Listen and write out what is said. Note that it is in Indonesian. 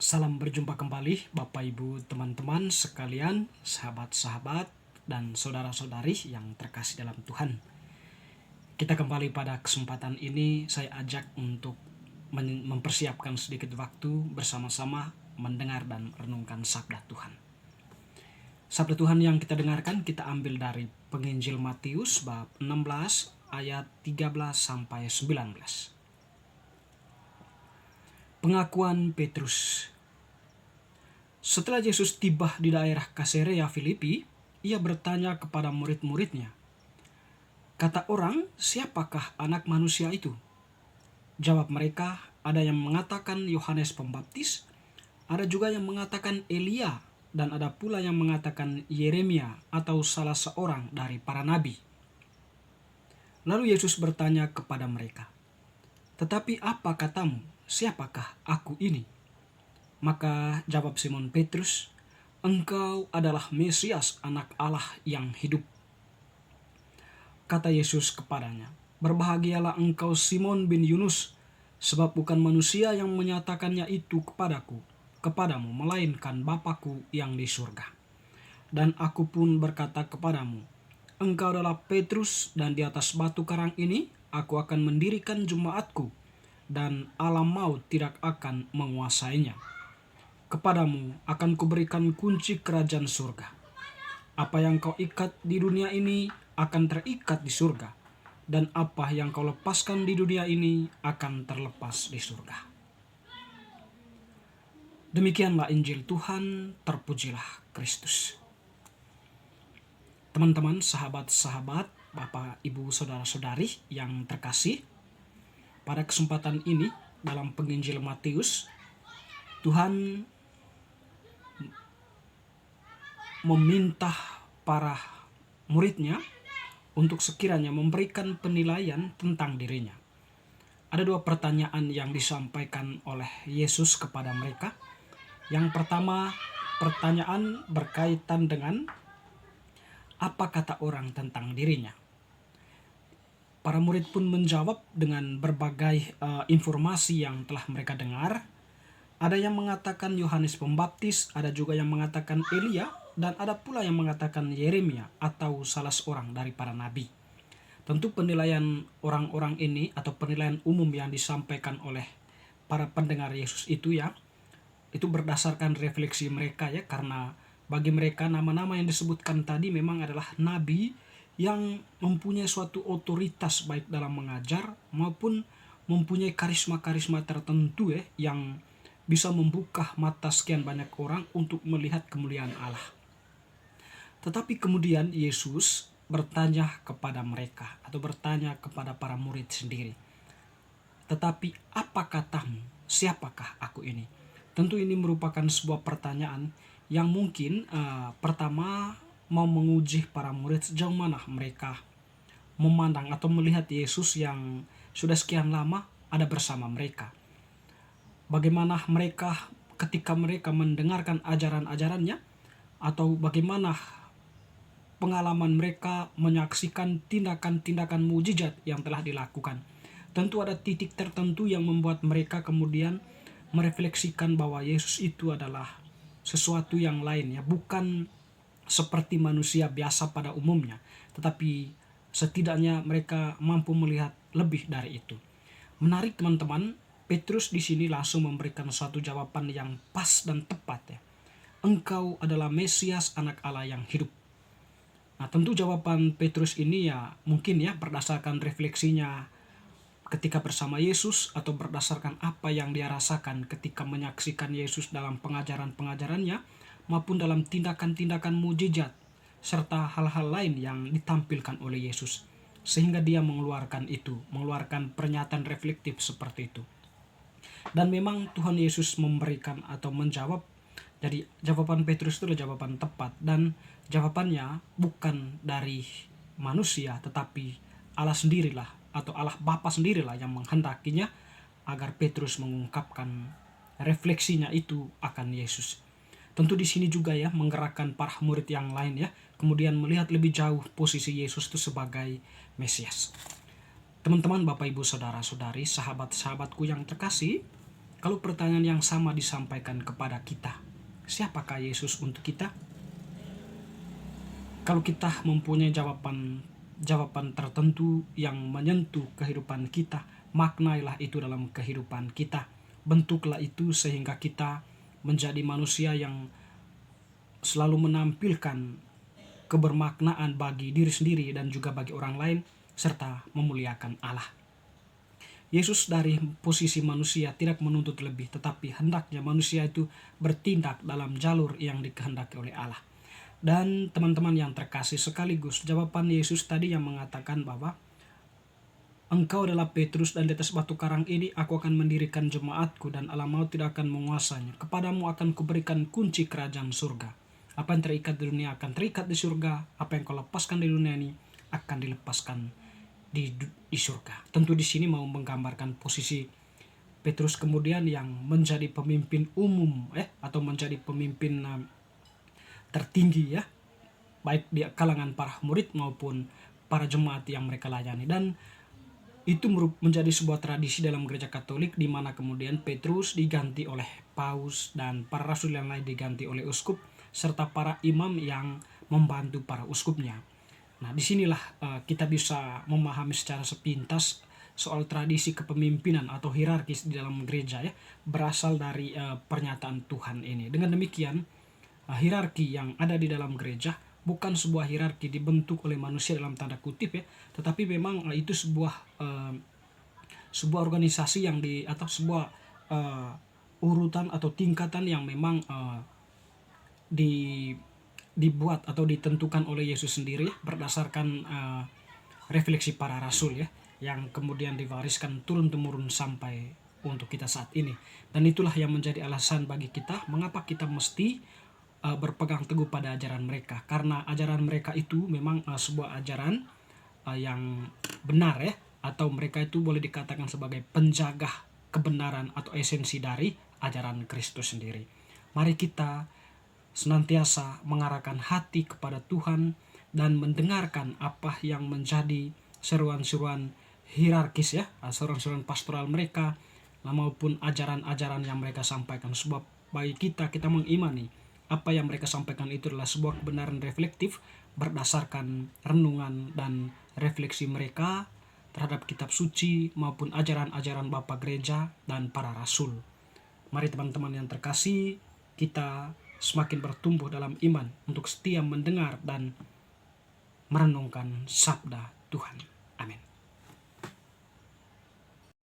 Salam berjumpa kembali Bapak Ibu teman-teman sekalian, sahabat-sahabat dan saudara-saudari yang terkasih dalam Tuhan. Kita kembali pada kesempatan ini saya ajak untuk mempersiapkan sedikit waktu bersama-sama mendengar dan merenungkan sabda Tuhan. Sabda Tuhan yang kita dengarkan kita ambil dari Penginjil Matius bab 16 ayat 13 sampai 19. Pengakuan Petrus. Setelah Yesus tiba di daerah Kasarea Filipi, ia bertanya kepada murid-muridnya, "Kata orang, siapakah anak manusia itu?" Jawab mereka, "Ada yang mengatakan Yohanes Pembaptis, ada juga yang mengatakan Elia, dan ada pula yang mengatakan Yeremia atau salah seorang dari para nabi." Lalu Yesus bertanya kepada mereka, "Tetapi apa katamu, siapakah aku ini?" Maka jawab Simon Petrus, "Engkau adalah Mesias, anak Allah yang hidup." Kata Yesus kepadanya, "Berbahagialah engkau Simon bin Yunus, sebab bukan manusia yang menyatakannya itu kepadamu, melainkan Bapa-Ku yang di surga. Dan aku pun berkata kepadamu, engkau adalah Petrus, dan di atas batu karang ini aku akan mendirikan jemaatku, dan alam maut tidak akan menguasainya. Kepadamu akan kuberikan kunci kerajaan surga. Apa yang kau ikat di dunia ini akan terikat di surga, dan apa yang kau lepaskan di dunia ini akan terlepas di surga." Demikianlah Injil Tuhan, terpujilah Kristus. Teman-teman, sahabat-sahabat, Bapak, Ibu, Saudara-saudari yang terkasih, pada kesempatan ini dalam Penginjil Matius, Tuhan meminta para muridnya untuk sekiranya memberikan penilaian tentang dirinya. Ada dua pertanyaan yang disampaikan oleh Yesus kepada mereka. Yang pertama, pertanyaan berkaitan dengan apa kata orang tentang dirinya. Para murid pun menjawab dengan berbagai informasi yang telah mereka dengar. Ada yang mengatakan Yohanes Pembaptis, ada juga yang mengatakan Elia, dan ada pula yang mengatakan Yeremia atau salah seorang dari para nabi. Tentu penilaian orang-orang ini atau penilaian umum yang disampaikan oleh para pendengar Yesus itu berdasarkan refleksi mereka karena bagi mereka nama-nama yang disebutkan tadi memang adalah nabi yang mempunyai suatu otoritas baik dalam mengajar maupun mempunyai karisma-karisma tertentu yang bisa membuka mata sekian banyak orang untuk melihat kemuliaan Allah. Tetapi kemudian Yesus bertanya kepada mereka atau bertanya kepada para murid sendiri, "Tetapi apa katamu, siapakah aku ini?" Tentu ini merupakan sebuah pertanyaan yang mungkin pertama mau menguji para murid sejauh mana mereka memandang atau melihat Yesus yang sudah sekian lama ada bersama mereka. Bagaimana mereka ketika mereka mendengarkan ajaran-ajarannya, atau bagaimana pengalaman mereka menyaksikan tindakan-tindakan mujizat yang telah dilakukan. Tentu ada titik tertentu yang membuat mereka kemudian merefleksikan bahwa Yesus itu adalah sesuatu yang lain bukan seperti manusia biasa pada umumnya, tetapi setidaknya mereka mampu melihat lebih dari itu. Menarik teman-teman, Petrus di sini langsung memberikan suatu jawaban yang pas dan tepat "Engkau adalah Mesias, anak Allah yang hidup." Nah, tentu jawaban Petrus ini mungkin berdasarkan refleksinya ketika bersama Yesus atau berdasarkan apa yang dia rasakan ketika menyaksikan Yesus dalam pengajaran-pengajarannya maupun dalam tindakan-tindakan mujizat serta hal-hal lain yang ditampilkan oleh Yesus, sehingga dia mengeluarkan pernyataan reflektif seperti itu. Dan memang Tuhan Yesus memberikan atau menjawab. Jadi jawaban Petrus itu adalah jawaban tepat, dan jawabannya bukan dari manusia tetapi Allah sendirilah atau Allah Bapa sendirilah yang menghendakinya agar Petrus mengungkapkan refleksinya itu akan Yesus. Tentu di sini juga menggerakkan para murid yang lain kemudian melihat lebih jauh posisi Yesus itu sebagai Mesias. Teman-teman, Bapak, Ibu, Saudara-saudari, sahabat-sahabatku yang terkasih, Kalau pertanyaan yang sama disampaikan kepada kita, siapakah Yesus untuk kita? Kalau kita mempunyai jawaban tertentu yang menyentuh kehidupan kita, maknailah itu dalam kehidupan kita. Bentuklah itu sehingga kita menjadi manusia yang selalu menampilkan kebermaknaan bagi diri sendiri dan juga bagi orang lain, serta memuliakan Allah. Yesus dari posisi manusia tidak menuntut lebih, tetapi hendaknya manusia itu bertindak dalam jalur yang dikehendaki oleh Allah. Dan teman-teman yang terkasih, sekaligus jawaban Yesus tadi yang mengatakan bahwa engkau adalah Petrus, dan di atas batu karang ini aku akan mendirikan jemaatku, dan alam maut tidak akan menguasanya. Kepadamu akan kuberikan kunci kerajaan surga. Apa yang terikat di dunia akan terikat di surga, apa yang kau lepaskan di dunia ini akan dilepaskan di surga. Tentu di sini mau menggambarkan posisi Petrus kemudian yang menjadi pemimpin umum atau menjadi pemimpin tertinggi baik di kalangan para murid maupun para jemaat yang mereka layani. Dan itu menjadi sebuah tradisi dalam gereja Katolik, di mana kemudian Petrus diganti oleh paus dan para rasul yang lain diganti oleh uskup, serta para imam yang membantu para uskupnya. Nah, disinilah kita bisa memahami secara sepintas soal tradisi kepemimpinan atau hierarkis di dalam gereja berasal dari pernyataan Tuhan ini. Dengan demikian, hierarki yang ada di dalam gereja bukan sebuah hierarki dibentuk oleh manusia dalam tanda kutip tetapi memang itu sebuah organisasi yang atau sebuah urutan atau tingkatan yang memang dibuat atau ditentukan oleh Yesus sendiri berdasarkan refleksi para rasul yang kemudian diwariskan turun-temurun sampai untuk kita saat ini. Dan itulah yang menjadi alasan bagi kita mengapa kita mesti berpegang teguh pada ajaran mereka, karena ajaran mereka itu memang sebuah ajaran yang benar atau mereka itu boleh dikatakan sebagai penjaga kebenaran atau esensi dari ajaran Kristus sendiri. Mari kita senantiasa mengarahkan hati kepada Tuhan dan mendengarkan apa yang menjadi seruan-seruan hierarkis seruan-seruan pastoral mereka maupun ajaran-ajaran yang mereka sampaikan. Sebab bagi kita mengimani apa yang mereka sampaikan itu adalah sebuah kebenaran reflektif berdasarkan renungan dan refleksi mereka terhadap kitab suci maupun ajaran-ajaran Bapa Gereja dan para rasul. Mari teman-teman yang terkasih, kita semakin bertumbuh dalam iman untuk setia mendengar dan merenungkan sabda Tuhan.